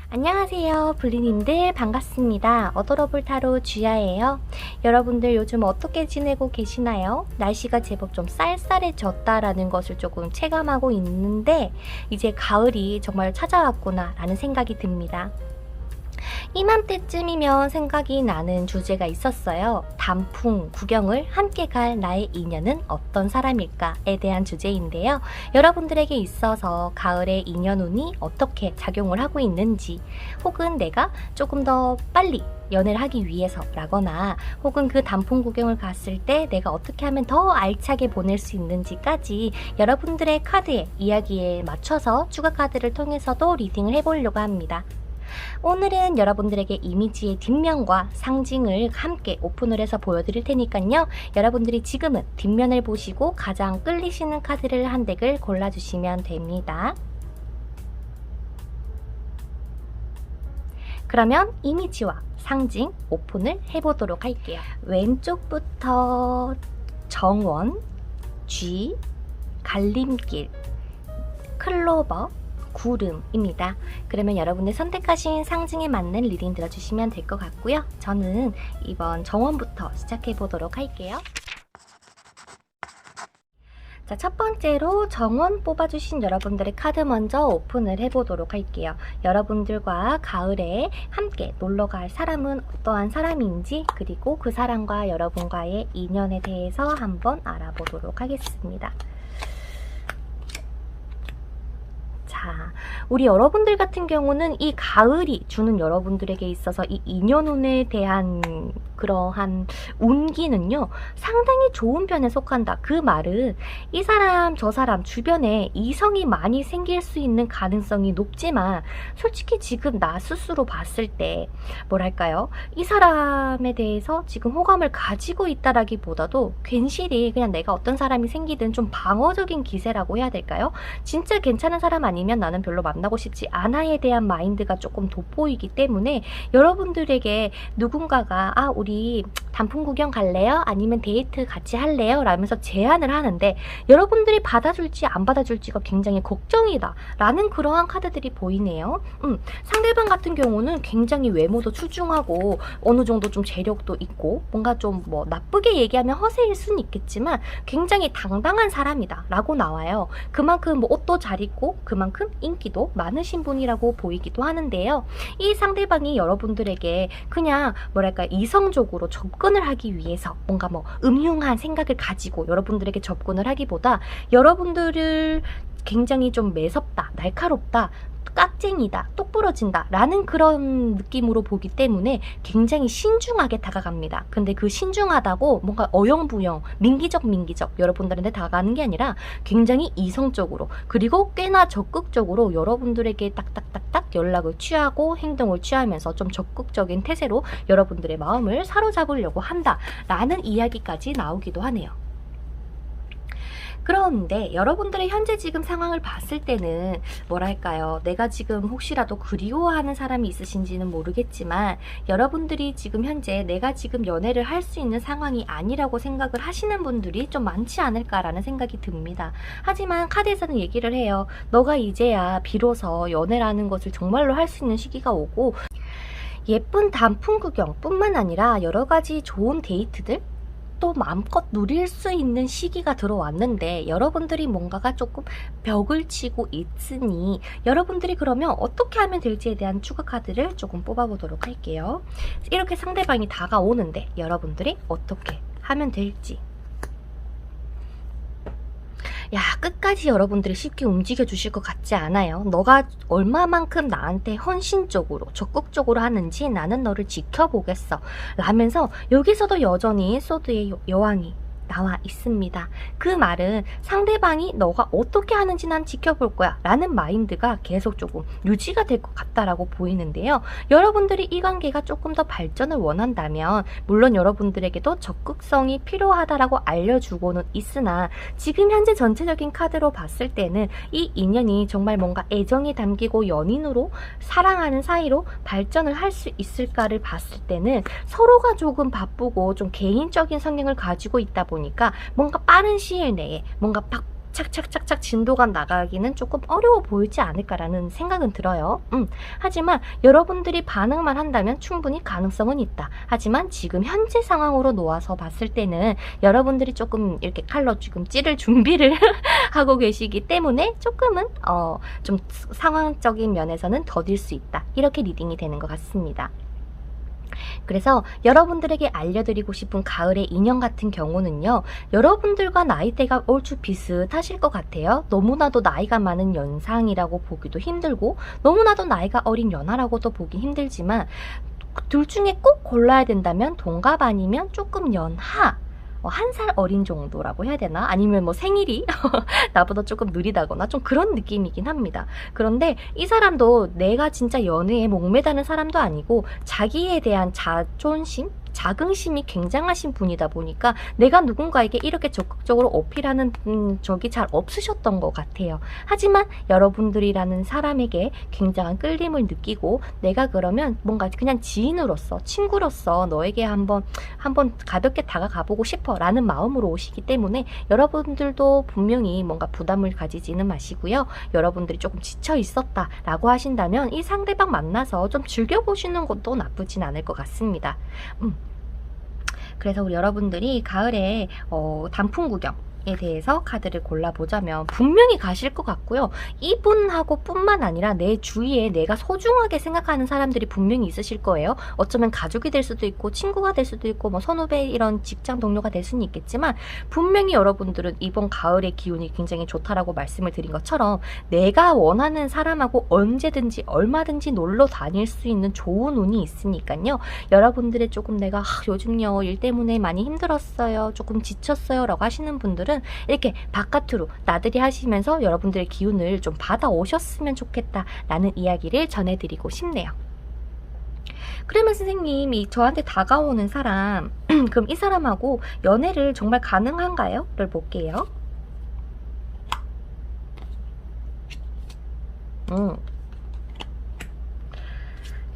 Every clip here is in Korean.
안녕하세요 블리님들 반갑습니다. 어도러블 타로 주야예요. 여러분들 요즘 어떻게 지내고 계시나요? 날씨가 제법 좀 쌀쌀해졌다라는 것을 조금 체감하고 있는데 이제 가을이 정말 찾아왔구나 라는 생각이 듭니다. 이맘때쯤이면 생각이 나는 주제가 있었어요. 단풍 구경을 함께 갈 나의 인연은 어떤 사람일까에 대한 주제인데요. 여러분들에게 있어서 가을의 인연운이 어떻게 작용을 하고 있는지, 혹은 내가 조금 더 빨리 연애를 하기 위해서 라거나, 혹은 그 단풍 구경을 갔을 때 내가 어떻게 하면 더 알차게 보낼 수 있는지까지 여러분들의 카드의 이야기에 맞춰서 추가 카드를 통해서도 리딩을 해보려고 합니다. 오늘은 여러분들에게 이미지의 뒷면과 상징을 함께 오픈을 해서 보여드릴 테니까요. 여러분들이 지금은 뒷면을 보시고 가장 끌리시는 카드를 한 덱을 골라주시면 됩니다. 그러면 이미지와 상징 오픈을 해보도록 할게요. 왼쪽부터 정원, 쥐, 갈림길, 클로버, 구름입니다. 그러면 여러분의 선택하신 상징에 맞는 리딩 들어주시면 될 것 같고요. 저는 이번 정원부터 시작해 보도록 할게요. 자, 첫 번째로 정원 뽑아주신 여러분들의 카드 먼저 오픈을 해보도록 할게요. 여러분들과 가을에 함께 놀러갈 사람은 어떠한 사람인지, 그리고 그 사람과 여러분과의 인연에 대해서 한번 알아보도록 하겠습니다. 자, 우리 여러분들 같은 경우는 이 가을이 주는 여러분들에게 있어서 이 인연운에 대한 그러한 운기는요, 상당히 좋은 편에 속한다. 그 말은 이 사람 저 사람 주변에 이성이 많이 생길 수 있는 가능성이 높지만, 솔직히 지금 나 스스로 봤을 때 뭐랄까요, 이 사람에 대해서 지금 호감을 가지고 있다라기보다도 괜시리 그냥 내가 어떤 사람이 생기든 좀 방어적인 기세라고 해야 될까요? 진짜 괜찮은 사람 아니면 나는 별로 만나고 싶지 않아에 대한 마인드가 조금 돋보이기 때문에, 여러분들에게 누군가가 우리 단풍 구경 갈래요? 아니면 데이트 같이 할래요? 라면서 제안을 하는데 여러분들이 받아줄지 안 받아줄지가 굉장히 걱정이다 라는 그러한 카드들이 보이네요. 상대방 같은 경우는 굉장히 외모도 출중하고 어느 정도 좀 재력도 있고, 뭔가 좀 뭐 나쁘게 얘기하면 허세일 수는 있겠지만 굉장히 당당한 사람이다 라고 나와요. 그만큼 뭐 옷도 잘 입고 그만큼 인기도 많으신 분이라고 보이기도 하는데요. 이 상대방이 여러분들에게 그냥 뭐랄까 이성적으로 접근을 하기 위해서 뭔가 뭐 음흉한 생각을 가지고 여러분들에게 접근을 하기보다, 여러분들을 굉장히 좀 매섭다, 날카롭다, 깍쟁이다, 똑부러진다 라는 그런 느낌으로 보기 때문에 굉장히 신중하게 다가갑니다. 근데 그 신중하다고 뭔가 어영부영 민기적 여러분들한테 다가가는 게 아니라 굉장히 이성적으로, 그리고 꽤나 적극적으로 여러분들에게 딱딱딱딱 연락을 취하고 행동을 취하면서 좀 적극적인 태세로 여러분들의 마음을 사로잡으려고 한다 라는 이야기까지 나오기도 하네요. 그런데 여러분들의 현재 지금 상황을 봤을 때는 뭐랄까요, 내가 지금 혹시라도 그리워하는 사람이 있으신지는 모르겠지만, 여러분들이 지금 현재 내가 지금 연애를 할 수 있는 상황이 아니라고 생각을 하시는 분들이 좀 많지 않을까라는 생각이 듭니다. 하지만 카드에서는 얘기를 해요. 너가 이제야 비로소 연애라는 것을 정말로 할 수 있는 시기가 오고, 예쁜 단풍 구경 뿐만 아니라 여러 가지 좋은 데이트들 또 마음껏 누릴 수 있는 시기가 들어왔는데, 여러분들이 뭔가가 조금 벽을 치고 있으니 여러분들이 그러면 어떻게 하면 될지에 대한 추가 카드를 조금 뽑아보도록 할게요. 이렇게 상대방이 다가오는데 여러분들이 어떻게 하면 될지. 야, 끝까지 여러분들이 쉽게 움직여 주실 것 같지 않아요. 너가 얼마만큼 나한테 헌신적으로 적극적으로 하는지 나는 너를 지켜보겠어 라면서 여기서도 여전히 소드의 여왕이 나와 있습니다. 그 말은 상대방이 너가 어떻게 하는지 난 지켜볼 거야 라는 마인드가 계속 조금 유지가 될 것 같다라고 보이는데요. 여러분들이 이 관계가 조금 더 발전을 원한다면 물론 여러분들에게도 적극성이 필요하다라고 알려주고는 있으나, 지금 현재 전체적인 카드로 봤을 때는 이 인연이 정말 뭔가 애정이 담기고 연인으로 사랑하는 사이로 발전을 할 수 있을까를 봤을 때는 서로가 조금 바쁘고 좀 개인적인 성향을 가지고 있다 보니까 뭔가 빠른 시일 내에 뭔가 팍 착착착착 진도가 나가기는 조금 어려워 보이지 않을까라는 생각은 들어요. 하지만 여러분들이 반응만 한다면 충분히 가능성은 있다. 하지만 지금 현재 상황으로 놓아서 봤을 때는 여러분들이 조금 이렇게 칼로 지금 찌를 준비를 하고 계시기 때문에 조금은 좀 상황적인 면에서는 더딜 수 있다. 이렇게 리딩이 되는 것 같습니다. 그래서 여러분들에게 알려드리고 싶은 가을의 인연 같은 경우는요, 여러분들과 나이대가 얼추 비슷하실 것 같아요. 너무나도 나이가 많은 연상이라고 보기도 힘들고 너무나도 나이가 어린 연하라고도 보기 힘들지만 둘 중에 꼭 골라야 된다면 동갑 아니면 조금 연하, 한 살 어린 정도라고 해야 되나? 아니면 뭐 생일이 나보다 조금 느리다거나 좀 그런 느낌이긴 합니다. 그런데 이 사람도 내가 진짜 연애에 목매다는 사람도 아니고 자기에 대한 자존심? 자긍심이 굉장하신 분이다 보니까 내가 누군가에게 이렇게 적극적으로 어필하는 적이 잘 없으셨던 것 같아요. 하지만 여러분들이라는 사람에게 굉장한 끌림을 느끼고 내가 그러면 뭔가 그냥 지인으로서 친구로서 너에게 한번 가볍게 다가가보고 싶어 라는 마음으로 오시기 때문에 여러분들도 분명히 뭔가 부담을 가지지는 마시고요. 여러분들이 조금 지쳐 있었다 라고 하신다면 이 상대방 만나서 좀 즐겨보시는 것도 나쁘진 않을 것 같습니다. 그래서 우리 여러분들이 가을에 단풍 구경에 대해서 카드를 골라보자면 분명히 가실 것 같고요. 이분하고 뿐만 아니라 내 주위에 내가 소중하게 생각하는 사람들이 분명히 있으실 거예요. 어쩌면 가족이 될 수도 있고 친구가 될 수도 있고 뭐 선후배 이런 직장 동료가 될 수는 있겠지만 분명히 여러분들은 이번 가을의 기운이 굉장히 좋다라고 말씀을 드린 것처럼 내가 원하는 사람하고 언제든지 얼마든지 놀러 다닐 수 있는 좋은 운이 있으니까요. 여러분들의 조금 내가 요즘요 일 때문에 많이 힘들었어요, 조금 지쳤어요 라고 하시는 분들은 이렇게 바깥으로 나들이 하시면서 여러분들의 기운을 좀 받아오셨으면 좋겠다 라는 이야기를 전해드리고 싶네요. 그러면 선생님이 저한테 다가오는 사람 그럼 이 사람하고 연애를 정말 가능한가요? 를 볼게요.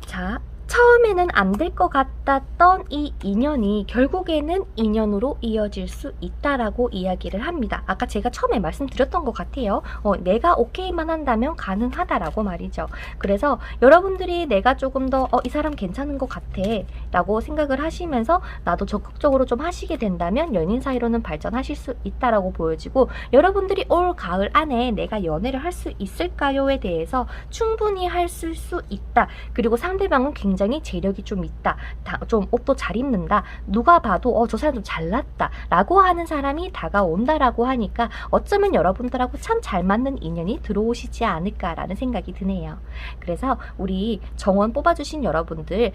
자, 처음에는 안 될 것 같았던 이 인연이 결국에는 인연으로 이어질 수 있다라고 이야기를 합니다. 아까 제가 처음에 말씀드렸던 것 같아요. 내가 오케이만 한다면 가능하다라고 말이죠. 그래서 여러분들이 내가 조금 더 이 사람 괜찮은 것 같아 라고 생각을 하시면서 나도 적극적으로 좀 하시게 된다면 연인 사이로는 발전하실 수 있다라고 보여지고, 여러분들이 올 가을 안에 내가 연애를 할 수 있을까요에 대해서 충분히 할 수 있다. 그리고 상대방은 굉장히 재력이 좀 있다, 좀 옷도 잘 입는다, 누가 봐도 저 사람 좀 잘났다 라고 하는 사람이 다가온다라고 하니까 어쩌면 여러분들하고 참 잘 맞는 인연이 들어오시지 않을까라는 생각이 드네요. 그래서 우리 정원 뽑아주신 여러분들이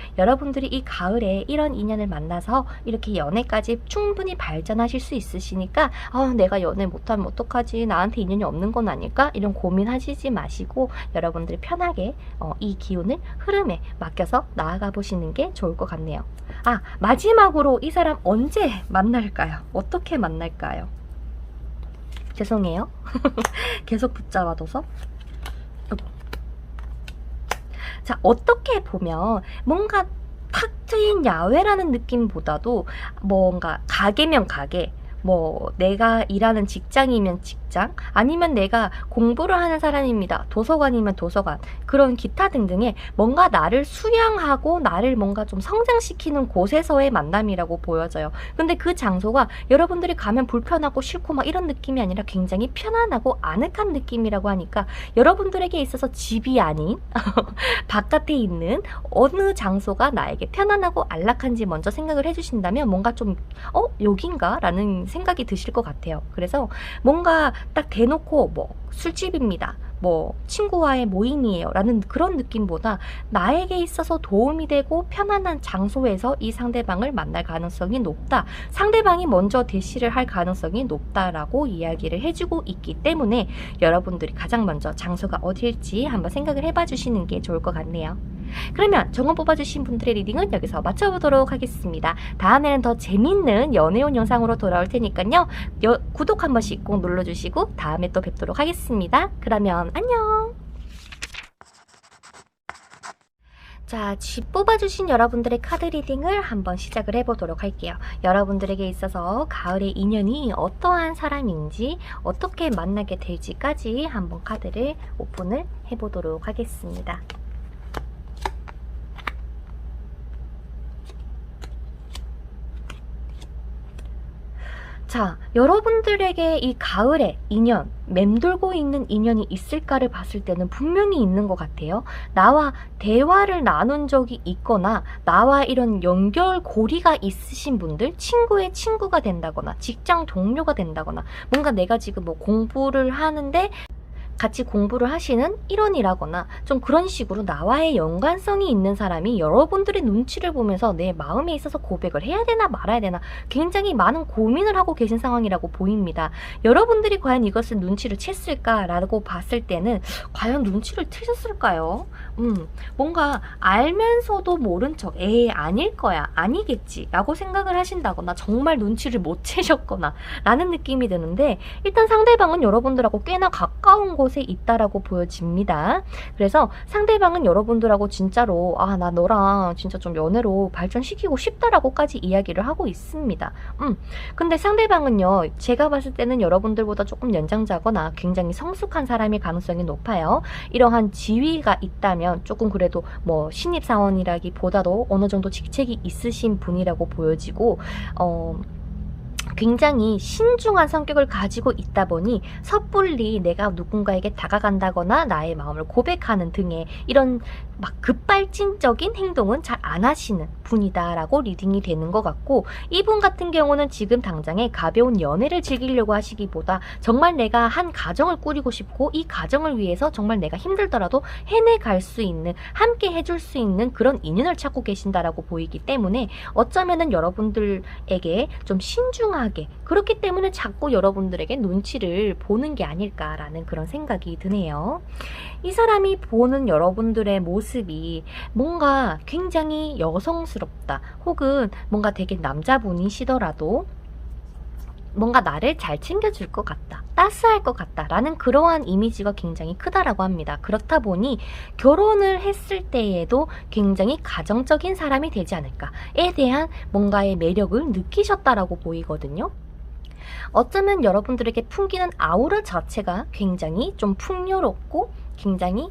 이 가을에 이런 인연을 만나서 이렇게 연애까지 충분히 발전하실 수 있으시니까 내가 연애 못하면 어떡하지, 나한테 인연이 없는 건 아닐까, 이런 고민하시지 마시고 여러분들이 편하게 이 기운을 흐름에 맡겨서 나아가 보시는 게 좋을 것 같네요. 마지막으로 이 사람 언제 만날까요? 어떻게 만날까요? 죄송해요. 계속 붙잡아둬서. 자, 어떻게 보면 뭔가 탁 트인 야외라는 느낌보다도 뭔가 가게면 가게, 뭐 내가 일하는 직장이면 직장, 아니면 내가 공부를 하는 사람입니다, 도서관이면 도서관, 그런 기타 등등의 뭔가 나를 수양하고 나를 뭔가 좀 성장시키는 곳에서의 만남이라고 보여져요. 근데 그 장소가 여러분들이 가면 불편하고 싫고 막 이런 느낌이 아니라 굉장히 편안하고 아늑한 느낌이라고 하니까 여러분들에게 있어서 집이 아닌 바깥에 있는 어느 장소가 나에게 편안하고 안락한지 먼저 생각을 해주신다면 뭔가 좀 여긴가? 라는 생각이 드실 것 같아요. 그래서 뭔가 딱 대놓고 뭐 술집입니다, 뭐 친구와의 모임이에요 라는 그런 느낌보다 나에게 있어서 도움이 되고 편안한 장소에서 이 상대방을 만날 가능성이 높다, 상대방이 먼저 대시를 할 가능성이 높다라고 이야기를 해주고 있기 때문에 여러분들이 가장 먼저 장소가 어디일지 한번 생각을 해봐 주시는 게 좋을 것 같네요. 그러면 정원 뽑아주신 분들의 리딩은 여기서 마쳐보도록 하겠습니다. 다음에는 더 재밌는 연애운 영상으로 돌아올 테니까요, 구독 한 번씩 꼭 눌러주시고 다음에 또 뵙도록 하겠습니다. 그러면 안녕. 자, 쥐 뽑아주신 여러분들의 카드 리딩을 한번 시작을 해보도록 할게요. 여러분들에게 있어서 가을의 인연이 어떠한 사람인지, 어떻게 만나게 될지까지 한번 카드를 오픈을 해보도록 하겠습니다. 자, 여러분들에게 이 가을에 인연, 맴돌고 있는 인연이 있을까를 봤을 때는 분명히 있는 것 같아요. 나와 대화를 나눈 적이 있거나 나와 이런 연결고리가 있으신 분들, 친구의 친구가 된다거나 직장 동료가 된다거나 뭔가 내가 지금 뭐 공부를 하는데 같이 공부를 하시는 일원이라거나 좀 그런 식으로 나와의 연관성이 있는 사람이 여러분들의 눈치를 보면서 내 마음에 있어서 고백을 해야 되나 말아야 되나 굉장히 많은 고민을 하고 계신 상황이라고 보입니다. 여러분들이 과연 이것을 눈치를 챘을까라고 봤을 때는 과연 눈치를 채셨을까요? 뭔가 알면서도 모른 척 에이 아닐 거야 아니겠지 라고 생각을 하신다거나 정말 눈치를 못 채셨거나 라는 느낌이 드는데, 일단 상대방은 여러분들하고 꽤나 가까운 곳에 있다라고 보여집니다. 그래서 상대방은 여러분들하고 진짜로 아, 나 너랑 진짜 좀 연애로 발전시키고 싶다라고까지 이야기를 하고 있습니다. 근데 상대방은요, 제가 봤을 때는 여러분들보다 조금 연장자거나 굉장히 성숙한 사람일 가능성이 높아요. 이러한 지위가 있다면 조금 그래도 뭐 신입사원이라기보다도 어느 정도 직책이 있으신 분이라고 보여지고, 굉장히 신중한 성격을 가지고 있다 보니 섣불리 내가 누군가에게 다가간다거나 나의 마음을 고백하는 등의 이런 막 급발진적인 행동은 잘 안 하시는 분이다라고 리딩이 되는 것 같고, 이분 같은 경우는 지금 당장에 가벼운 연애를 즐기려고 하시기보다 정말 내가 한 가정을 꾸리고 싶고 이 가정을 위해서 정말 내가 힘들더라도 해내갈 수 있는, 함께 해줄 수 있는 그런 인연을 찾고 계신다라고 보이기 때문에 어쩌면은 여러분들에게 좀 신중하게, 그렇기 때문에 자꾸 여러분들에게 눈치를 보는 게 아닐까라는 그런 생각이 드네요. 이 사람이 보는 여러분들의 모습이 뭔가 굉장히 여성스럽다, 혹은 뭔가 되게 남자분이시더라도 뭔가 나를 잘 챙겨줄 것 같다, 따스할 것 같다 라는 그러한 이미지가 굉장히 크다라고 합니다. 그렇다 보니 결혼을 했을 때에도 굉장히 가정적인 사람이 되지 않을까에 대한 뭔가의 매력을 느끼셨다라고 보이거든요. 어쩌면 여러분들에게 풍기는 아우라 자체가 굉장히 좀 풍요롭고 굉장히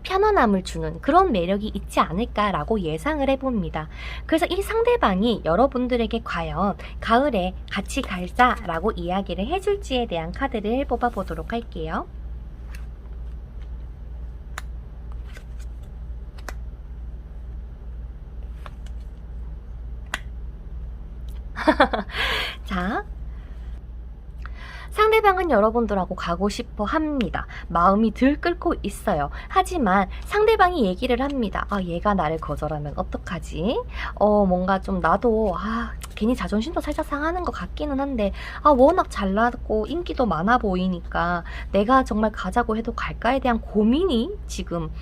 편안함을 주는 그런 매력이 있지 않을까라고 예상을 해봅니다. 그래서 이 상대방이 여러분들에게 과연 가을에 같이 갈자라고 이야기를 해줄지에 대한 카드를 뽑아보도록 할게요. 자, 상대방은 여러분들하고 가고 싶어 합니다. 마음이 들끓고 있어요. 하지만 상대방이 얘기를 합니다. 아, 얘가 나를 거절하면 어떡하지? 뭔가 좀 나도 괜히 자존심도 살짝 상하는 것 같기는 한데 워낙 잘나고 인기도 많아 보이니까 내가 정말 가자고 해도 갈까에 대한 고민이 지금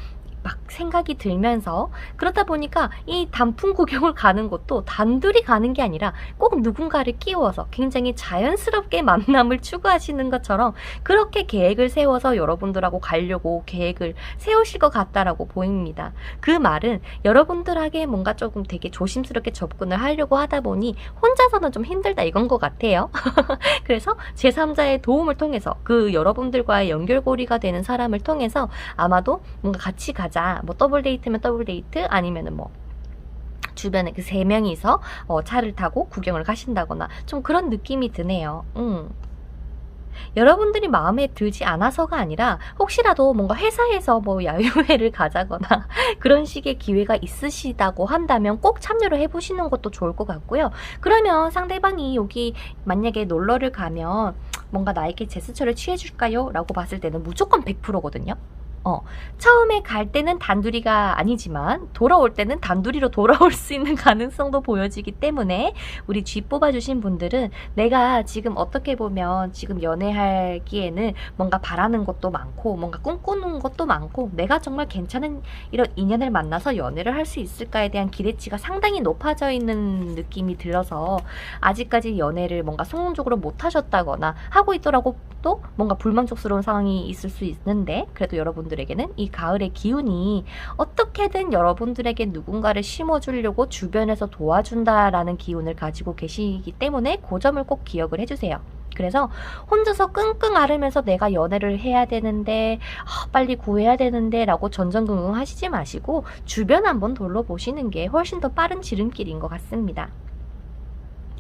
막 생각이 들면서, 그러다 보니까 이 단풍 구경을 가는 것도 단둘이 가는 게 아니라 꼭 누군가를 끼워서 굉장히 자연스럽게 만남을 추구하시는 것처럼 그렇게 계획을 세워서 여러분들하고 가려고 계획을 세우실 것 같다라고 보입니다. 그 말은 여러분들에게 뭔가 조금 되게 조심스럽게 접근을 하려고 하다 보니 혼자서는 좀 힘들다 이건 것 같아요. 그래서 제3자의 도움을 통해서 그 여러분들과의 연결고리가 되는 사람을 통해서 아마도 뭔가 같이 가자, 뭐 더블 데이트면 더블 데이트, 아니면은 뭐 주변에 그 3명이서 차를 타고 구경을 가신다거나 좀 그런 느낌이 드네요. 여러분들이 마음에 들지 않아서가 아니라 혹시라도 뭔가 회사에서 뭐 야유회를 가자거나 그런 식의 기회가 있으시다고 한다면 꼭 참여를 해보시는 것도 좋을 것 같고요. 그러면 상대방이 여기 만약에 놀러를 가면 뭔가 나에게 제스처를 취해줄까요? 라고 봤을 때는 무조건 100%거든요. 처음에 갈 때는 단둘이가 아니지만 돌아올 때는 단둘이로 돌아올 수 있는 가능성도 보여지기 때문에 우리 G 뽑아주신 분들은 내가 지금 어떻게 보면 지금 연애하기에는 뭔가 바라는 것도 많고 뭔가 꿈꾸는 것도 많고 내가 정말 괜찮은 이런 인연을 만나서 연애를 할 수 있을까에 대한 기대치가 상당히 높아져 있는 느낌이 들어서 아직까지 연애를 뭔가 성공적으로 못 하셨다거나 하고 있더라고 또 뭔가 불만족스러운 상황이 있을 수 있는데 그래도 여러분들에게는 이 가을의 기운이 어떻게든 여러분들에게 누군가를 심어주려고 주변에서 도와준다라는 기운을 가지고 계시기 때문에 그 점을 꼭 기억을 해주세요. 그래서 혼자서 끙끙 앓으면서 내가 연애를 해야 되는데 빨리 구해야 되는데 라고 전전긍긍 하시지 마시고 주변 한번 둘러보시는 게 훨씬 더 빠른 지름길인 것 같습니다.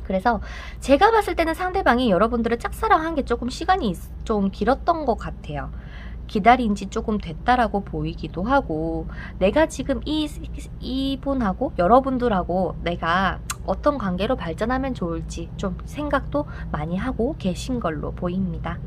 그래서 제가 봤을 때는 상대방이 여러분들을 짝사랑한 게 조금 시간이 좀 길었던 것 같아요. 기다린 지 조금 됐다라고 보이기도 하고 내가 지금 이분하고 여러분들하고 내가 어떤 관계로 발전하면 좋을지 좀 생각도 많이 하고 계신 걸로 보입니다.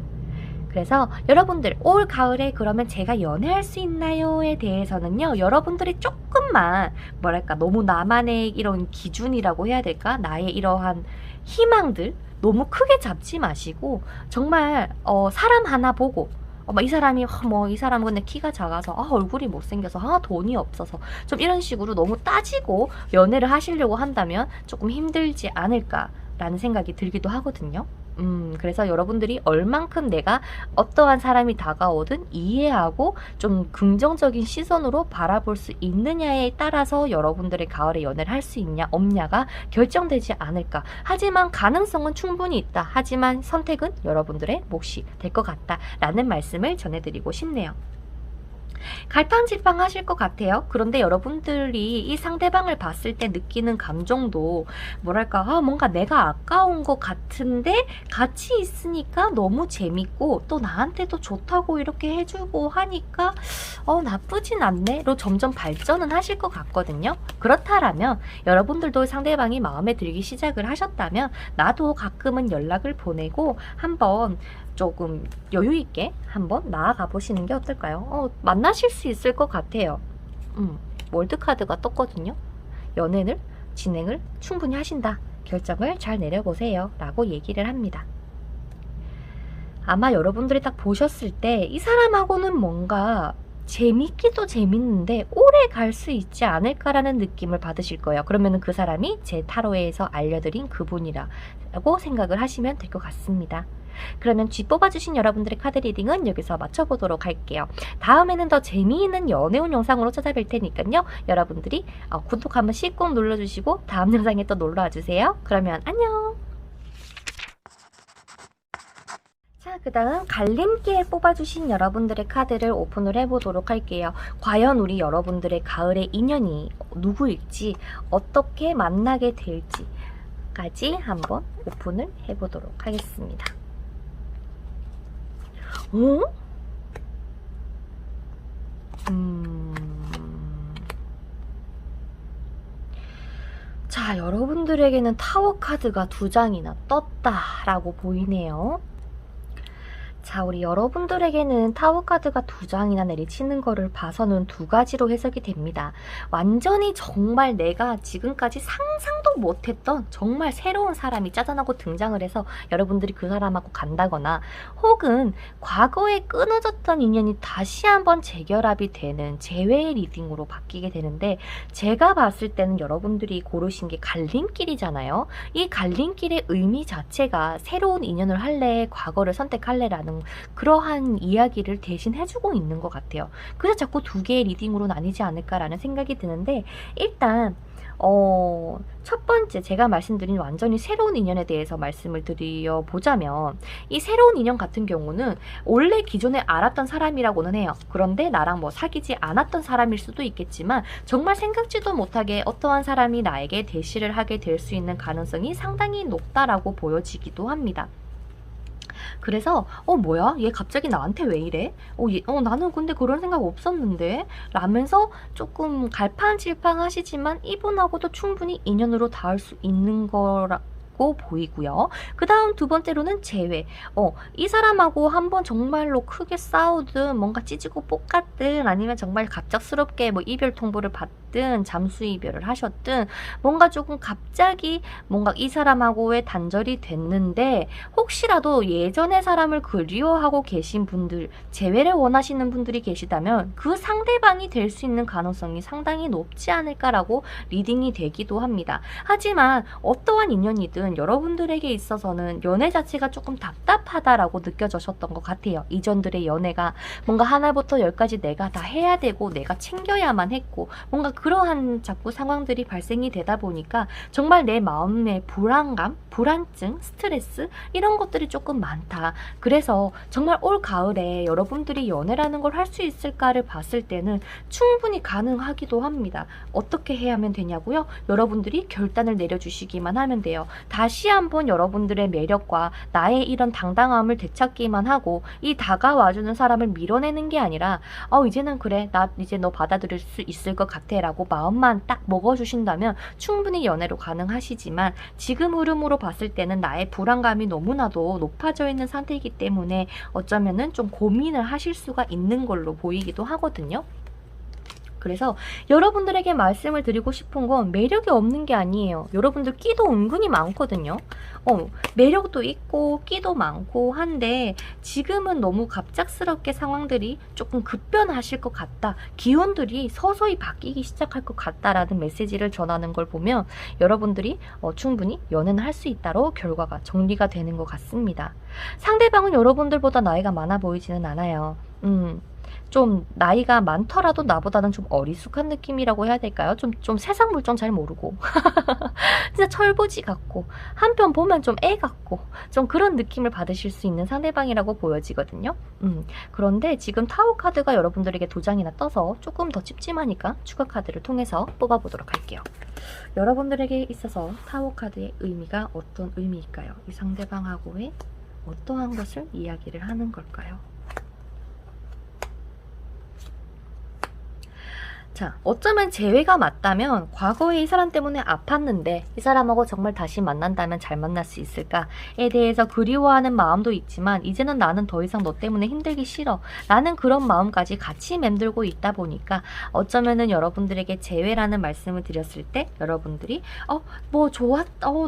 그래서 여러분들 올 가을에 그러면 제가 연애할 수 있나요에 대해서는요, 여러분들이 조금만 뭐랄까 너무 나만의 이런 기준이라고 해야 될까, 나의 이러한 희망들 너무 크게 잡지 마시고 정말 사람 하나 보고 이 사람이 이 사람은 근데 키가 작아서 얼굴이 못생겨서 돈이 없어서 좀 이런 식으로 너무 따지고 연애를 하시려고 한다면 조금 힘들지 않을까라는 생각이 들기도 하거든요. 그래서 여러분들이 얼만큼 내가 어떠한 사람이 다가오든 이해하고 좀 긍정적인 시선으로 바라볼 수 있느냐에 따라서 여러분들의 가을에 연애를 할 수 있냐 없냐가 결정되지 않을까. 하지만 가능성은 충분히 있다. 하지만 선택은 여러분들의 몫이 될 것 같다라는 말씀을 전해드리고 싶네요. 갈팡질팡 하실 것 같아요. 그런데 여러분들이 이 상대방을 봤을 때 느끼는 감정도 뭐랄까 뭔가 내가 아까운 것 같은데 같이 있으니까 너무 재밌고 또 나한테도 좋다고 이렇게 해주고 하니까 나쁘진 않네로 점점 발전은 하실 것 같거든요. 그렇다라면 여러분들도 상대방이 마음에 들기 시작을 하셨다면 나도 가끔은 연락을 보내고 한번 조금 여유있게 한번 나아가 보시는 게 어떨까요? 만나실 수 있을 것 같아요. 월드카드가 떴거든요. 연애를 진행을 충분히 하신다. 결정을 잘 내려보세요 라고 얘기를 합니다. 아마 여러분들이 딱 보셨을 때 이 사람하고는 뭔가 재밌기도 재밌는데 오래 갈 수 있지 않을까라는 느낌을 받으실 거예요. 그러면 그 사람이 제 타로에서 알려드린 그분이라고 생각을 하시면 될 것 같습니다. 그러면 쥐 뽑아주신 여러분들의 카드 리딩은 여기서 마쳐보도록 할게요. 다음에는 더 재미있는 연애운 영상으로 찾아뵐 테니까요. 여러분들이 구독 한 번씩 꼭 눌러주시고 다음 영상에 또 놀러와주세요. 그러면 안녕! 자, 그 다음 갈림길 뽑아주신 여러분들의 카드를 오픈을 해보도록 할게요. 과연 우리 여러분들의 가을의 인연이 누구일지, 어떻게 만나게 될지까지 한번 오픈을 해보도록 하겠습니다. 자, 여러분들에게는 타워 카드가 2장이나 떴다라고 보이네요. 자, 우리 여러분들에게는 타워 카드가 2장이나 내리치는 거를 봐서는 2가지로 해석이 됩니다. 완전히 정말 내가 지금까지 상상도 못했던 정말 새로운 사람이 짜잔하고 등장을 해서 여러분들이 그 사람하고 간다거나, 혹은 과거에 끊어졌던 인연이 다시 한번 재결합이 되는 재회의 리딩으로 바뀌게 되는데, 제가 봤을 때는 여러분들이 고르신 게 갈림길이잖아요. 이 갈림길의 의미 자체가 새로운 인연을 할래, 과거를 선택할래라는 그러한 이야기를 대신 해주고 있는 것 같아요. 그래서 자꾸 2개의 리딩으로 나뉘지 않을까라는 생각이 드는데, 일단 첫 번째 제가 말씀드린 완전히 새로운 인연에 대해서 말씀을 드려보자면, 이 새로운 인연 같은 경우는 원래 기존에 알았던 사람이라고는 해요. 그런데 나랑 사귀지 않았던 사람일 수도 있겠지만 정말 생각지도 못하게 어떠한 사람이 나에게 대시를 하게 될 수 있는 가능성이 상당히 높다라고 보여지기도 합니다. 그래서 뭐야? 얘 갑자기 나한테 왜 이래? 나는 근데 그런 생각 없었는데? 라면서 조금 갈팡질팡 하시지만 이분하고도 충분히 인연으로 닿을 수 있는 거라고 보이고요. 그 다음 2번째로는 재회. 이 사람하고 한번 정말로 크게 싸우든 뭔가 찌지고 볶았든 아니면 정말 갑작스럽게 이별 통보를 받든 하셨든 잠수 이별을 하셨든 뭔가 조금 갑자기 뭔가 이 사람하고의 단절이 됐는데 혹시라도 예전의 사람을 그리워하고 계신 분들, 재회를 원하시는 분들이 계시다면 그 상대방이 될 수 있는 가능성이 상당히 높지 않을까라고 리딩이 되기도 합니다. 하지만 어떠한 인연이든 여러분들에게 있어서는 연애 자체가 조금 답답하다라고 느껴졌었던 것 같아요. 이전들의 연애가 뭔가 하나부터 열까지 내가 다 해야 되고 내가 챙겨야만 했고 뭔가 그러한 자꾸 상황들이 발생이 되다 보니까 정말 내 마음의 불안감, 불안증, 스트레스 이런 것들이 조금 많다. 그래서 정말 올 가을에 여러분들이 연애라는 걸 할 수 있을까를 봤을 때는 충분히 가능하기도 합니다. 어떻게 해야 하면 되냐고요? 여러분들이 결단을 내려주시기만 하면 돼요. 다시 한번 여러분들의 매력과 나의 이런 당당함을 되찾기만 하고 이 다가와주는 사람을 밀어내는 게 아니라 이제는 그래 나 이제 너 받아들일 수 있을 것 같아 라고 마음만 딱 먹어주신다면 충분히 연애로 가능하시지만 지금 흐름으로 봤을 때는 나의 불안감이 너무나도 높아져 있는 상태이기 때문에 어쩌면은 좀 고민을 하실 수가 있는 걸로 보이기도 하거든요. 그래서 여러분들에게 말씀을 드리고 싶은 건 매력이 없는 게 아니에요. 여러분들 끼도 은근히 많거든요. 매력도 있고 끼도 많고 한데 지금은 너무 갑작스럽게 상황들이 조금 급변하실 것 같다. 기온들이 서서히 바뀌기 시작할 것 같다라는 메시지를 전하는 걸 보면 여러분들이 충분히 연애는 할 수 있다로 결과가 정리가 되는 것 같습니다. 상대방은 여러분들보다 나이가 많아 보이지는 않아요. 좀 나이가 많더라도 나보다는 좀 어리숙한 느낌이라고 해야 될까요? 좀 세상 물정 잘 모르고 진짜 철부지 같고 한편 보면 좀 애 같고 좀 그런 느낌을 받으실 수 있는 상대방이라고 보여지거든요. 그런데 지금 타워 카드가 여러분들에게 두 장이나 떠서 조금 더 찝찝하니까 추가 카드를 통해서 뽑아보도록 할게요. 여러분들에게 있어서 타워 카드의 의미가 어떤 의미일까요? 이 상대방하고의 어떠한 것을 이야기를 하는 걸까요? 자, 어쩌면 재회가 맞다면 과거에 이 사람 때문에 아팠는데 이 사람하고 정말 다시 만난다면 잘 만날 수 있을까에 대해서 그리워하는 마음도 있지만 이제는 나는 더 이상 너 때문에 힘들기 싫어 라는 그런 마음까지 같이 맴돌고 있다 보니까 어쩌면은 여러분들에게 재회라는 말씀을 드렸을 때 여러분들이 뭐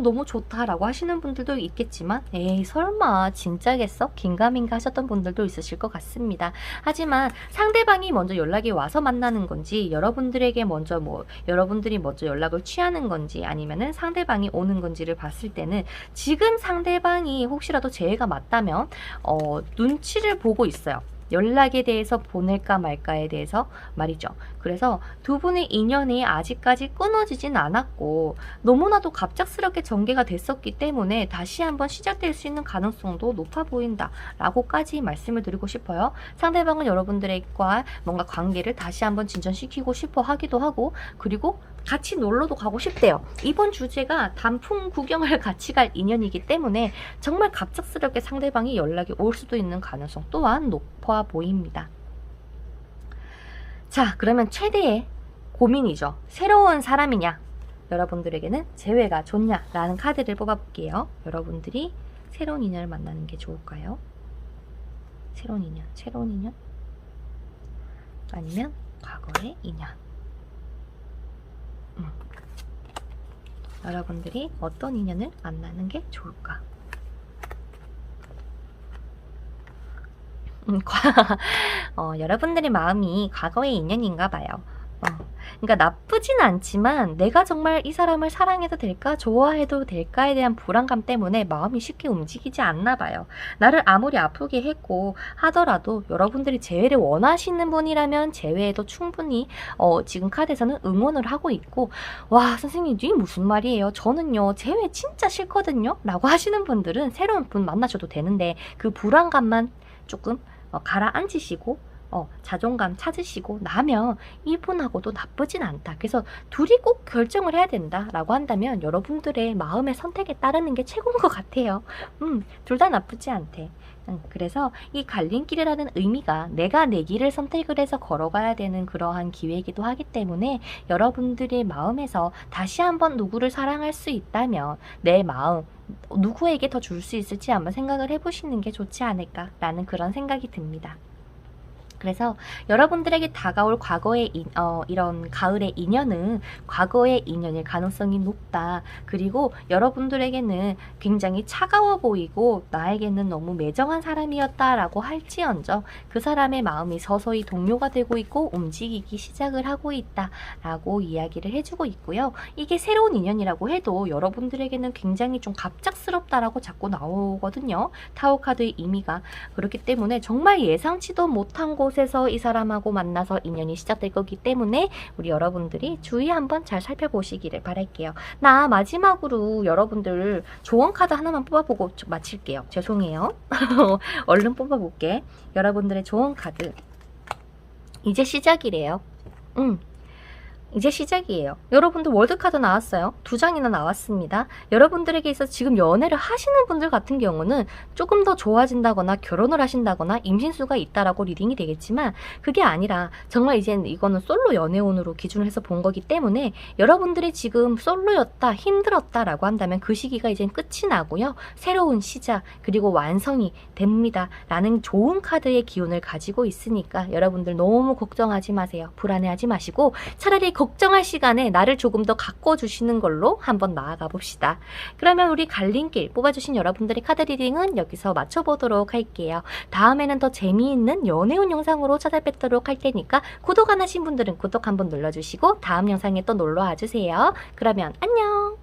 너무 좋다 라고 하시는 분들도 있겠지만 에이 설마 진짜겠어? 긴가민가 하셨던 분들도 있으실 것 같습니다. 하지만 상대방이 먼저 연락이 와서 만나는 건지 여러분들에게 여러분들이 먼저 연락을 취하는 건지 아니면은 상대방이 오는 건지를 봤을 때는 지금 상대방이 혹시라도 재회가 맞다면 눈치를 보고 있어요. 연락에 대해서 보낼까 말까에 대해서 말이죠. 그래서 두 분의 인연이 아직까지 끊어지진 않았고 너무나도 갑작스럽게 전개가 됐었기 때문에 다시 한번 시작될 수 있는 가능성도 높아 보인다 라고까지 말씀을 드리고 싶어요. 상대방은 여러분들과 뭔가 관계를 다시 한번 진전시키고 싶어 하기도 하고 그리고 같이 놀러도 가고 싶대요. 이번 주제가 단풍 구경을 같이 갈 인연이기 때문에 정말 갑작스럽게 상대방이 연락이 올 수도 있는 가능성 또한 높아 보입니다. 자, 그러면 최대의 고민이죠. 새로운 사람이냐? 여러분들에게는 재회가 좋냐? 라는 카드를 뽑아볼게요. 여러분들이 새로운 인연을 만나는 게 좋을까요? 새로운 인연? 아니면 과거의 인연? 여러분들이 어떤 인연을 만나는 게 좋을까? 여러분들의 마음이 과거의 인연인가 봐요. 그러니까 나쁘진 않지만 내가 정말 이 사람을 사랑해도 될까? 좋아해도 될까에 대한 불안감 때문에 마음이 쉽게 움직이지 않나 봐요. 나를 아무리 아프게 했고 하더라도 여러분들이 재회를 원하시는 분이라면 재회에도 충분히 지금 카드에서는 응원을 하고 있고 와 선생님 이게 무슨 말이에요? 저는요 재회 진짜 싫거든요? 라고 하시는 분들은 새로운 분 만나셔도 되는데 그 불안감만 조금 가라앉히시고 자존감 찾으시고 나면 이분하고도 나쁘진 않다. 그래서 둘이 꼭 결정을 해야 된다 라고 한다면 여러분들의 마음의 선택에 따르는 게 최고인 것 같아요. 둘 다 나쁘지 않대. 그래서 이 갈림길이라는 의미가 내가 내 길을 선택을 해서 걸어가야 되는 그러한 기회이기도 하기 때문에 여러분들의 마음에서 다시 한번 누구를 사랑할 수 있다면 내 마음 누구에게 더 줄 수 있을지 한번 생각을 해보시는 게 좋지 않을까라는 그런 생각이 듭니다. 그래서 여러분들에게 다가올 과거의 이런 가을의 인연은 과거의 인연일 가능성이 높다. 그리고 여러분들에게는 굉장히 차가워 보이고 나에게는 너무 매정한 사람이었다라고 할지언정 그 사람의 마음이 서서히 동료가 되고 있고 움직이기 시작을 하고 있다라고 이야기를 해주고 있고요. 이게 새로운 인연이라고 해도 여러분들에게는 굉장히 좀 갑작스럽다라고 자꾸 나오거든요. 타워 카드의 의미가. 그렇기 때문에 정말 예상치도 못한 곳에서 이 사람하고 만나서 인연이 시작될 거기 때문에 우리 여러분들이 주의 한번 잘 살펴보시기를 바랄게요. 나 마지막으로 여러분들 조언 카드 하나만 뽑아보고 마칠게요. 죄송해요. 얼른 뽑아볼게. 여러분들의 조언 카드. 이제 시작이래요. 이제 시작이에요. 여러분들 월드카드 나왔어요. 2장이나 나왔습니다. 여러분들에게 있어서 지금 연애를 하시는 분들 같은 경우는 조금 더 좋아진다거나 결혼을 하신다거나 임신수가 있다라고 리딩이 되겠지만 그게 아니라 정말 이젠 이거는 솔로 연애운으로 기준을 해서 본 거기 때문에 여러분들이 지금 솔로였다, 힘들었다라고 한다면 그 시기가 이젠 끝이 나고요. 새로운 시작 그리고 완성이 됩니다. 라는 좋은 카드의 기운을 가지고 있으니까 여러분들 너무 걱정하지 마세요. 불안해하지 마시고 차라리 걱정할 시간에 나를 조금 더 가꿔주시는 걸로 한번 나아가 봅시다. 그러면 우리 갈림길 뽑아주신 여러분들의 카드 리딩은 여기서 맞춰보도록 할게요. 다음에는 더 재미있는 연애운 영상으로 찾아뵙도록 할 테니까 구독 안 하신 분들은 구독 한번 눌러주시고 다음 영상에 또 놀러와 주세요. 그러면 안녕!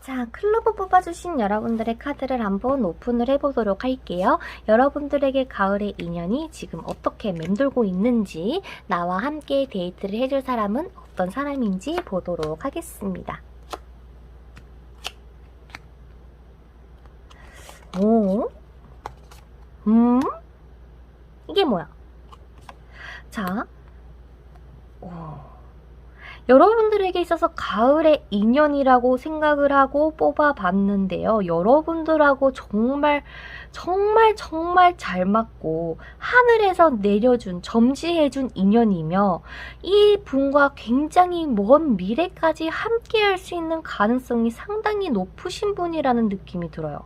자, 클로버 뽑아주신 여러분들의 카드를 한번 오픈을 해보도록 할게요. 여러분들에게 가을의 인연이 지금 어떻게 맴돌고 있는지 나와 함께 데이트를 해줄 사람은 어떤 사람인지 보도록 하겠습니다. 오? 이게 뭐야? 자, 오. 여러분들에게 있어서 가을의 인연이라고 생각을 하고 뽑아봤는데요. 여러분들하고 정말 잘 맞고 하늘에서 내려준, 점지해준 인연이며 이 분과 굉장히 먼 미래까지 함께 할 수 있는 가능성이 상당히 높으신 분이라는 느낌이 들어요.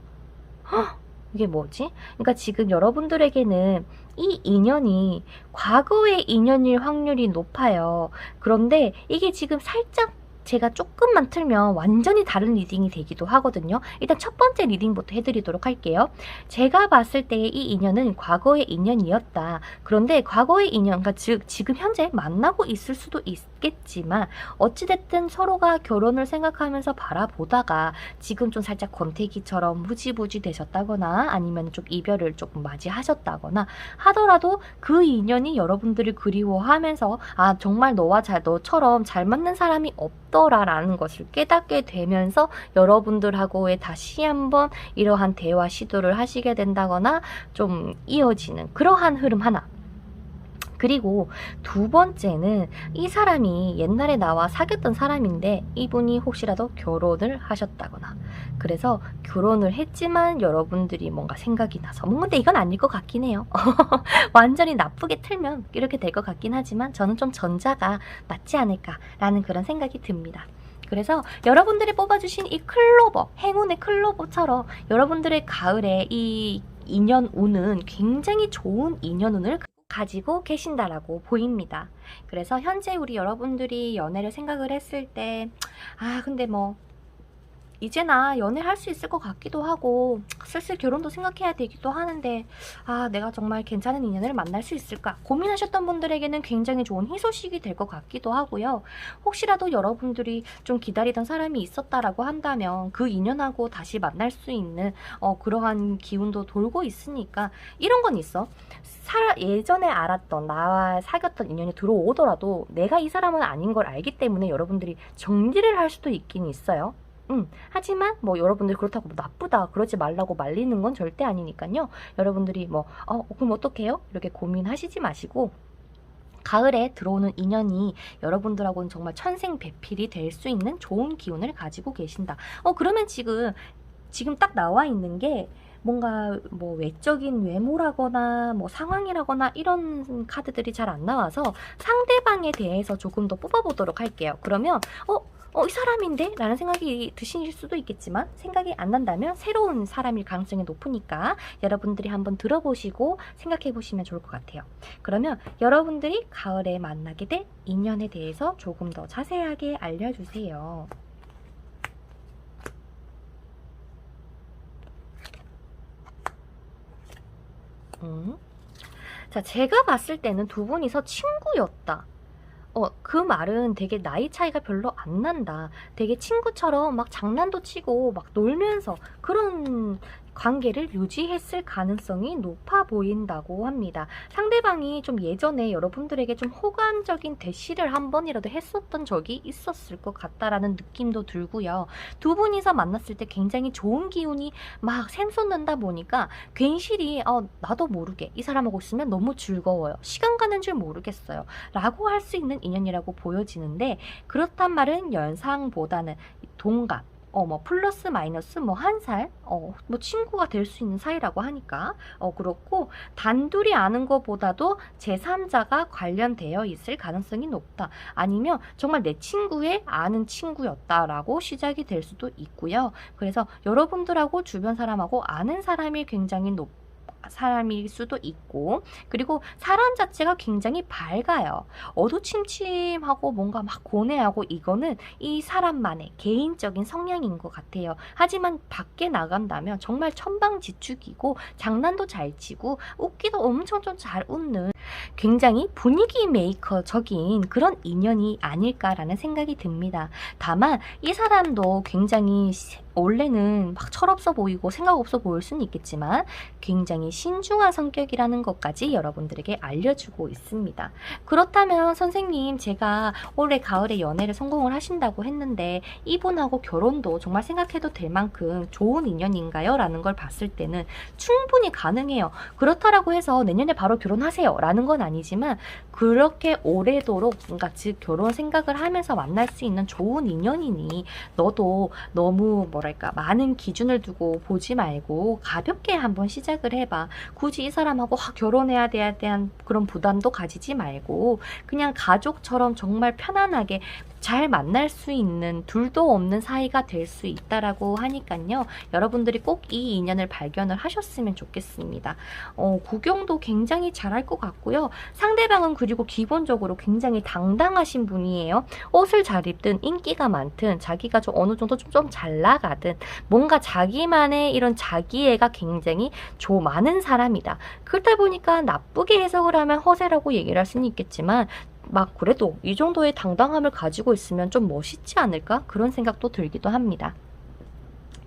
헉! 이게 뭐지? 그러니까 지금 여러분들에게는 이 인연이 과거의 인연일 확률이 높아요. 그런데 이게 지금 살짝 제가 조금만 틀면 완전히 다른 리딩이 되기도 하거든요. 일단 첫 번째 리딩부터 해드리도록 할게요. 제가 봤을 때 이 인연은 과거의 인연이었다. 그런데 과거의 인연, 그러니까 즉 지금 현재 만나고 있을 수도 있겠지만 어찌됐든 서로가 결혼을 생각하면서 바라보다가 지금 좀 살짝 권태기처럼 무지부지 되셨다거나 아니면 좀 이별을 조금 맞이하셨다거나 하더라도 그 인연이 여러분들을 그리워하면서 아 정말 너처럼 잘 맞는 사람이 없더라라는 것을 깨닫게 되면서 여러분들하고의 다시 한번 이러한 대화 시도를 하시게 된다거나 좀 이어지는 그러한 흐름 하나. 그리고 두 번째는 이 사람이 옛날에 나와 사귀었던 사람인데 이분이 혹시라도 결혼을 하셨다거나 그래서 결혼을 했지만 여러분들이 뭔가 생각이 나서 근데 이건 아닐 것 같긴 해요. 완전히 나쁘게 틀면 이렇게 될 것 같긴 하지만 저는 좀 전자가 맞지 않을까라는 그런 생각이 듭니다. 그래서 여러분들이 뽑아주신 이 클로버, 행운의 클로버처럼 여러분들의 가을에 이 인연운은 굉장히 좋은 인연운을 가지고 계신다라고 보입니다. 그래서 현재 우리 여러분들이 연애를 생각을 했을 때 근데 뭐 이제 나 연애할 수 있을 것 같기도 하고 슬슬 결혼도 생각해야 되기도 하는데 내가 정말 괜찮은 인연을 만날 수 있을까 고민하셨던 분들에게는 굉장히 좋은 희소식이 될 것 같기도 하고요. 혹시라도 여러분들이 좀 기다리던 사람이 있었다라고 한다면 그 인연하고 다시 만날 수 있는 그러한 기운도 돌고 있으니까 이런 건 있어. 예전에 알았던 나와 사귀었던 인연이 들어오더라도 내가 이 사람은 아닌 걸 알기 때문에 여러분들이 정리를 할 수도 있긴 있어요. 하지만 뭐 여러분들이 그렇다고 뭐 나쁘다 그러지 말라고 말리는 건 절대 아니니까요. 여러분들이 그럼 어떡해요? 이렇게 고민하시지 마시고 가을에 들어오는 인연이 여러분들하고는 정말 천생배필이 될 수 있는 좋은 기운을 가지고 계신다. 그러면 지금 딱 나와 있는 게 뭔가 뭐 외적인 외모라거나 뭐 상황이라거나 이런 카드들이 잘 안 나와서 상대방에 대해서 조금 더 뽑아보도록 할게요. 그러면 이 사람인데? 라는 생각이 드실 수도 있겠지만 생각이 안 난다면 새로운 사람일 가능성이 높으니까 여러분들이 한번 들어보시고 생각해 보시면 좋을 것 같아요. 그러면 여러분들이 가을에 만나게 될 인연에 대해서 조금 더 자세하게 알려주세요. 자, 제가 봤을 때는 두 분이서 친구였다. 그 말은 되게 나이 차이가 별로 안 난다. 되게 친구처럼 막 장난도 치고 막 놀면서 그런 관계를 유지했을 가능성이 높아 보인다고 합니다. 상대방이 좀 예전에 여러분들에게 좀 호감적인 대시를 한 번이라도 했었던 적이 있었을 것 같다라는 느낌도 들고요. 두 분이서 만났을 때 굉장히 좋은 기운이 막 샘솟는다 보니까 괜시리 나도 모르게 이 사람하고 있으면 너무 즐거워요. 시간 가는 줄 모르겠어요. 라고 할 수 있는 인연이라고 보여지는데, 그렇단 말은 연상보다는 동갑, 뭐 플러스 마이너스 뭐 한 살, 뭐 친구가 될 수 있는 사이라고 하니까 그렇고, 단둘이 아는 것보다도 제3자가 관련되어 있을 가능성이 높다. 아니면 정말 내 친구의 아는 친구였다라고 시작이 될 수도 있고요. 그래서 여러분들하고 주변 사람하고 아는 사람이 굉장히 사람일 수도 있고, 그리고 사람 자체가 굉장히 밝아요. 어두침침하고 뭔가 막 고뇌하고, 이거는 이 사람만의 개인적인 성향인 것 같아요. 하지만 밖에 나간다면 정말 천방지축이고 장난도 잘 치고 웃기도 엄청 좀 잘 웃는 굉장히 분위기 메이커적인 그런 인연이 아닐까라는 생각이 듭니다. 다만 이 사람도 굉장히 원래는 막 철없어 보이고 생각 없어 보일 수는 있겠지만 굉장히 신중한 성격이라는 것까지 여러분들에게 알려주고 있습니다. 그렇다면 선생님, 제가 올해 가을에 연애를 성공을 하신다고 했는데 이분하고 결혼도 정말 생각해도 될 만큼 좋은 인연인가요? 라는 걸 봤을 때는 충분히 가능해요. 그렇다라고 해서 내년에 바로 결혼하세요 라는 건 아니지만, 그렇게 오래도록 뭔가 즉 결혼 생각을 하면서 만날 수 있는 좋은 인연이니 너도 너무 뭐랄까 많은 기준을 두고 보지 말고 가볍게 한번 시작을 해봐. 굳이 이 사람하고 결혼해야 돼야 대한 그런 부담도 가지지 말고 그냥 가족처럼 정말 편안하게 잘 만날 수 있는, 둘도 없는 사이가 될 수 있다라고 하니까요. 여러분들이 꼭 이 인연을 발견을 하셨으면 좋겠습니다. 구경도 굉장히 잘할 것 같고요. 상대방은 그리고 기본적으로 굉장히 당당하신 분이에요. 옷을 잘 입든 인기가 많든 자기가 좀 어느 정도 좀 잘 나가든 뭔가 자기만의 이런 자기애가 굉장히 많은 사람이다. 그러다 보니까 나쁘게 해석을 하면 허세라고 얘기를 할 수는 있겠지만, 막 그래도 이 정도의 당당함을 가지고 있으면 좀 멋있지 않을까? 그런 생각도 들기도 합니다.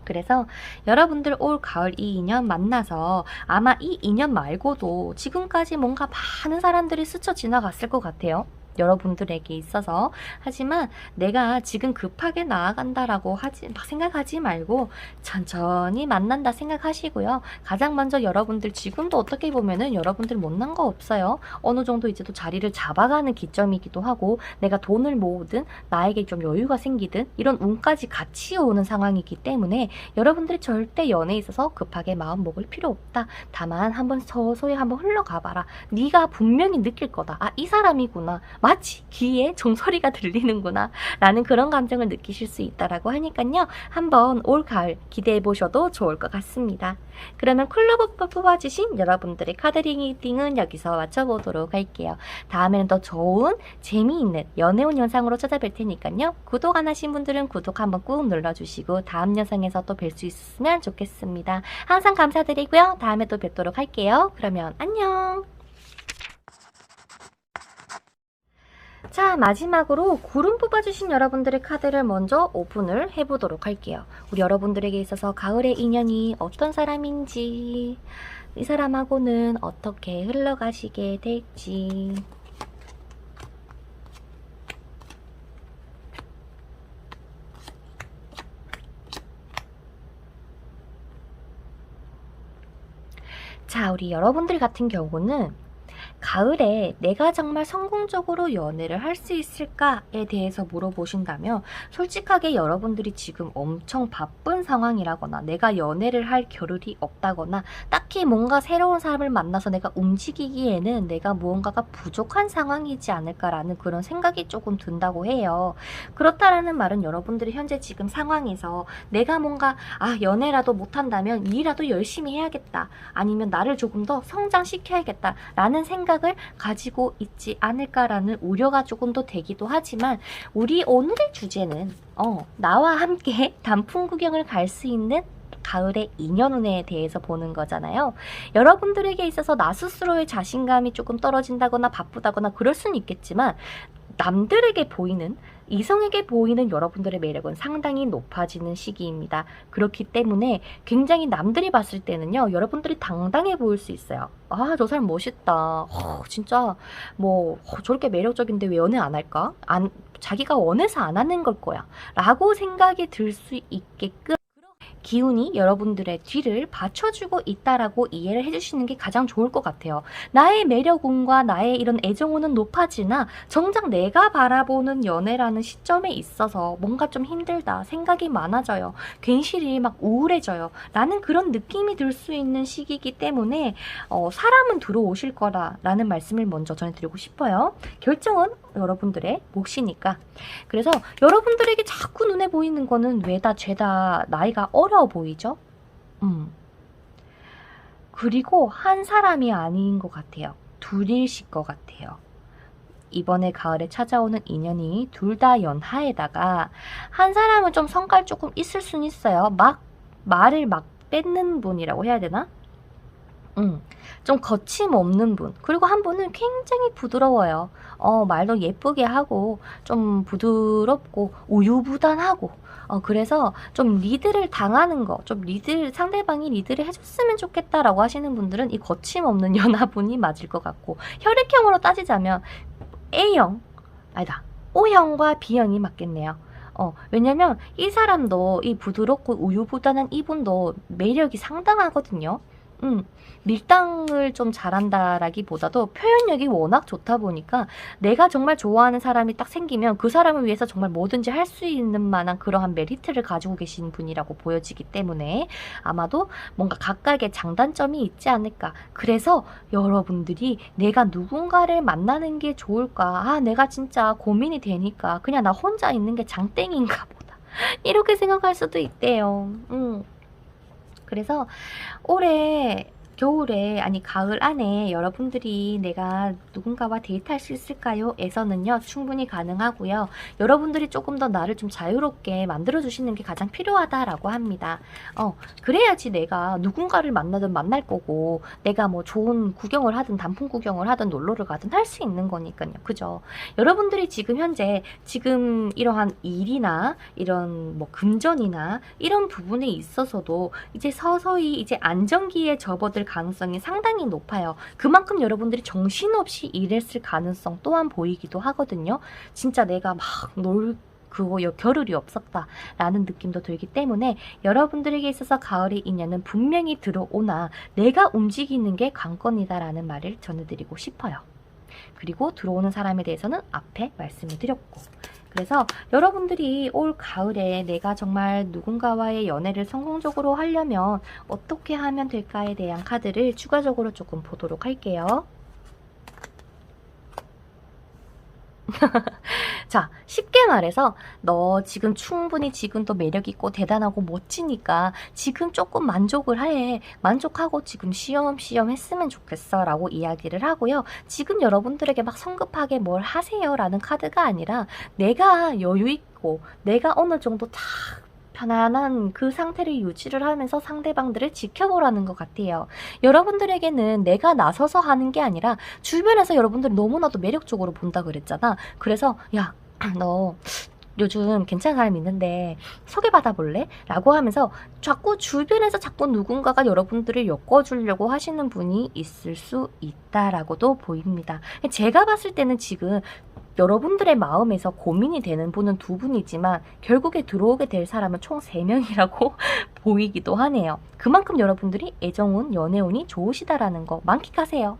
그래서 여러분들 올 가을 이 인연 만나서 아마 이 인연 말고도 지금까지 뭔가 많은 사람들이 스쳐 지나갔을 것 같아요. 여러분들에게 있어서. 하지만 내가 지금 급하게 나아간다라고 막 생각하지 말고 천천히 만난다 생각하시고요. 가장 먼저 여러분들 지금도 어떻게 보면은 여러분들 못난 거 없어요. 어느 정도 이제 또 자리를 잡아가는 기점이기도 하고, 내가 돈을 모으든 나에게 좀 여유가 생기든 이런 운까지 같이 오는 상황이기 때문에 여러분들이 절대 연애에 있어서 급하게 마음 먹을 필요 없다. 다만 한번 서서히 한번 흘러가봐라. 네가 분명히 느낄 거다. 이 사람이구나. 마치 귀에 종소리가 들리는구나 라는 그런 감정을 느끼실 수 있다라고 하니까요. 한번 올 가을 기대해 보셔도 좋을 것 같습니다. 그러면 클럽 오빠 뽑아주신 여러분들의 카드 리딩은 여기서 마쳐보도록 할게요. 다음에는 더 좋은 재미있는 연애운 영상으로 찾아뵐 테니까요. 구독 안 하신 분들은 구독 한번 꾹 눌러주시고 다음 영상에서 또 뵐 수 있으면 좋겠습니다. 항상 감사드리고요. 다음에 또 뵙도록 할게요. 그러면 안녕. 자, 마지막으로 구름 뽑아주신 여러분들의 카드를 먼저 오픈을 해보도록 할게요. 우리 여러분들에게 있어서 가을의 인연이 어떤 사람인지, 이 사람하고는 어떻게 흘러가시게 될지. 자, 우리 여러분들 같은 경우는 가을에 내가 정말 성공적으로 연애를 할 수 있을까에 대해서 물어보신다면 솔직하게 여러분들이 지금 엄청 바쁜 상황이라거나 내가 연애를 할 겨를이 없다거나 딱히 뭔가 새로운 사람을 만나서 내가 움직이기에는 내가 무언가가 부족한 상황이지 않을까라는 그런 생각이 조금 든다고 해요. 그렇다라는 말은 여러분들이 현재 지금 상황에서 내가 뭔가 연애라도 못한다면 일이라도 열심히 해야겠다, 아니면 나를 조금 더 성장시켜야겠다 라는 생각을 가지고 있지 않을까라는 우려가 조금 더 되기도 하지만, 우리 오늘의 주제는 나와 함께 단풍 구경을 갈 수 있는 가을의 인연운에 대해서 보는 거잖아요. 여러분들에게 있어서 나 스스로의 자신감이 조금 떨어진다거나 바쁘다거나 그럴 수는 있겠지만, 남들에게 보이는, 이성에게 보이는 여러분들의 매력은 상당히 높아지는 시기입니다. 그렇기 때문에 굉장히 남들이 봤을 때는요, 여러분들이 당당해 보일 수 있어요. 저 사람 멋있다. 진짜 저렇게 매력적인데 왜 연애 안 할까? 자기가 원해서 안 하는 걸 거야 라고 생각이 들 수 있게끔 기운이 여러분들의 뒤를 받쳐주고 있다라고 이해를 해주시는 게 가장 좋을 것 같아요. 나의 매력운과 나의 이런 애정운은 높아지나 정작 내가 바라보는 연애라는 시점에 있어서 뭔가 좀 힘들다, 생각이 많아져요, 괜시리 막 우울해져요 라는 그런 느낌이 들 수 있는 시기이기 때문에 사람은 들어오실 거라는 말씀을 먼저 전해드리고 싶어요. 결정은 여러분들의 몫이니까. 그래서 여러분들에게 자꾸 눈에 보이는 거는 왜다 죄다 나이가 어려워 보이죠? 그리고 한 사람이 아닌 것 같아요. 둘이실 것 같아요. 이번에 가을에 찾아오는 인연이 둘 다 연하에다가 한 사람은 좀 성깔 조금 있을 수는 있어요. 말을 막 뺏는 분이라고 해야 되나? 좀 거침없는 분. 그리고 한 분은 굉장히 부드러워요. 말도 예쁘게 하고 좀 부드럽고 우유부단하고 그래서 좀 리드를 당하는 거, 좀 상대방이 리드를 해줬으면 좋겠다라고 하시는 분들은 이 거침없는 연하분이 맞을 것 같고, 혈액형으로 따지자면 A형, O형과 B형이 맞겠네요. 왜냐면 이 사람도 이 부드럽고 우유부단한 이분도 매력이 상당하거든요. 밀당을 좀 잘한다라기보다도 표현력이 워낙 좋다 보니까 내가 정말 좋아하는 사람이 딱 생기면 그 사람을 위해서 정말 뭐든지 할 수 있는 만한 그러한 메리트를 가지고 계신 분이라고 보여지기 때문에 아마도 뭔가 각각의 장단점이 있지 않을까. 그래서 여러분들이 내가 누군가를 만나는 게 좋을까, 내가 진짜 고민이 되니까 그냥 나 혼자 있는 게 장땡인가 보다 이렇게 생각할 수도 있대요. 그래서 올해 겨울에, 가을 안에 여러분들이 내가 누군가와 데이트할 수 있을까요? 에서는요, 충분히 가능하고요. 여러분들이 조금 더 나를 좀 자유롭게 만들어주시는 게 가장 필요하다라고 합니다. 그래야지 내가 누군가를 만나든 만날 거고, 내가 좋은 구경을 하든 단풍 구경을 하든 놀러를 가든 할 수 있는 거니까요. 그죠? 여러분들이 지금 현재 이러한 일이나 이런 금전이나 이런 부분에 있어서도 이제 서서히 이제 안정기에 접어들 가능성이 상당히 높아요. 그만큼 여러분들이 정신없이 일했을 가능성 또한 보이기도 하거든요. 진짜 내가 겨를이 없었다 라는 느낌도 들기 때문에 여러분들에게 있어서 가을의 인연은 분명히 들어오나 내가 움직이는 게 관건이다 라는 말을 전해드리고 싶어요. 그리고 들어오는 사람에 대해서는 앞에 말씀을 드렸고, 그래서 여러분들이 올 가을에 내가 정말 누군가와의 연애를 성공적으로 하려면 어떻게 하면 될까에 대한 카드를 추가적으로 조금 보도록 할게요. 자, 쉽게 말해서 너 지금 충분히 지금도 매력있고 대단하고 멋지니까 지금 조금 만족하고 지금 쉬엄쉬엄 했으면 좋겠어 라고 이야기를 하고요. 지금 여러분들에게 막 성급하게 뭘 하세요 라는 카드가 아니라 내가 여유있고 내가 어느 정도 딱 편안한 그 상태를 유지를 하면서 상대방들을 지켜보라는 것 같아요. 여러분들에게는 내가 나서서 하는 게 아니라 주변에서 여러분들이 너무나도 매력적으로 본다 그랬잖아. 그래서 야, 너 요즘 괜찮은 사람 있는데 소개받아 볼래? 라고 하면서 주변에서 자꾸 누군가가 여러분들을 엮어주려고 하시는 분이 있을 수 있다라고도 보입니다. 제가 봤을 때는 지금 여러분들의 마음에서 고민이 되는 분은 두 분이지만 결국에 들어오게 될 사람은 총 3명이라고 보이기도 하네요. 그만큼 여러분들이 애정운, 연애운이 좋으시다라는 거 만끽하세요.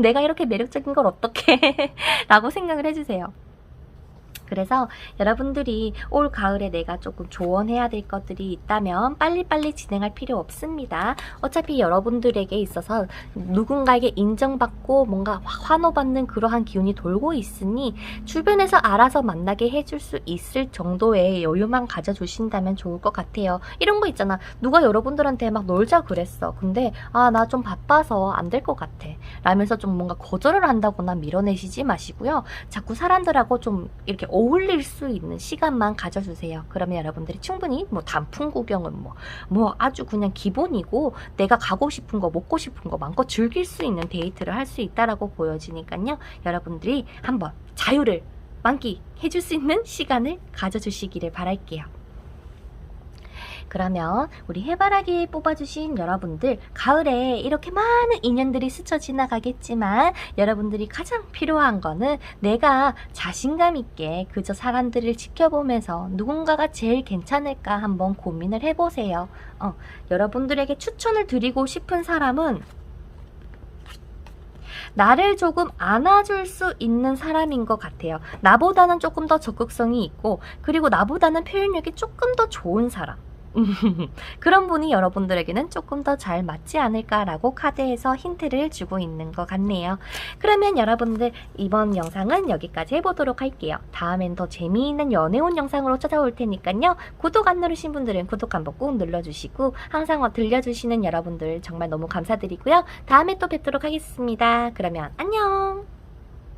내가 이렇게 매력적인 걸 어떡해 라고 생각을 해주세요. 그래서 여러분들이 올 가을에 내가 조금 조언해야 될 것들이 있다면 빨리빨리 진행할 필요 없습니다. 어차피 여러분들에게 있어서 누군가에게 인정받고 뭔가 환호받는 그러한 기운이 돌고 있으니 주변에서 알아서 만나게 해줄 수 있을 정도의 여유만 가져주신다면 좋을 것 같아요. 이런 거 있잖아. 누가 여러분들한테 막 놀자 그랬어. 근데 나 좀 바빠서 안 될 것 같아 라면서 좀 뭔가 거절을 한다거나 밀어내시지 마시고요. 자꾸 사람들하고 좀 이렇게 어울릴 수 있는 시간만 가져주세요. 그러면 여러분들이 충분히 뭐 단풍 구경은 뭐 아주 그냥 기본이고 내가 가고 싶은 거 먹고 싶은 거 마음껏 즐길 수 있는 데이트를 할 수 있다라고 보여지니까요. 여러분들이 한번 자유를 만끽해 줄 수 있는 시간을 가져주시기를 바랄게요. 그러면 우리 해바라기 뽑아주신 여러분들, 가을에 이렇게 많은 인연들이 스쳐 지나가겠지만 여러분들이 가장 필요한 거는 내가 자신감 있게 그저 사람들을 지켜보면서 누군가가 제일 괜찮을까 한번 고민을 해보세요. 여러분들에게 추천을 드리고 싶은 사람은 나를 조금 안아줄 수 있는 사람인 것 같아요. 나보다는 조금 더 적극성이 있고, 그리고 나보다는 표현력이 조금 더 좋은 사람. 그런 분이 여러분들에게는 조금 더 잘 맞지 않을까라고 카드에서 힌트를 주고 있는 것 같네요. 그러면 여러분들 이번 영상은 여기까지 해보도록 할게요. 다음엔 더 재미있는 연애운 영상으로 찾아올 테니까요. 구독 안 누르신 분들은 구독 한번 꾹 눌러주시고 항상 들려주시는 여러분들 정말 너무 감사드리고요. 다음에 또 뵙도록 하겠습니다. 그러면 안녕!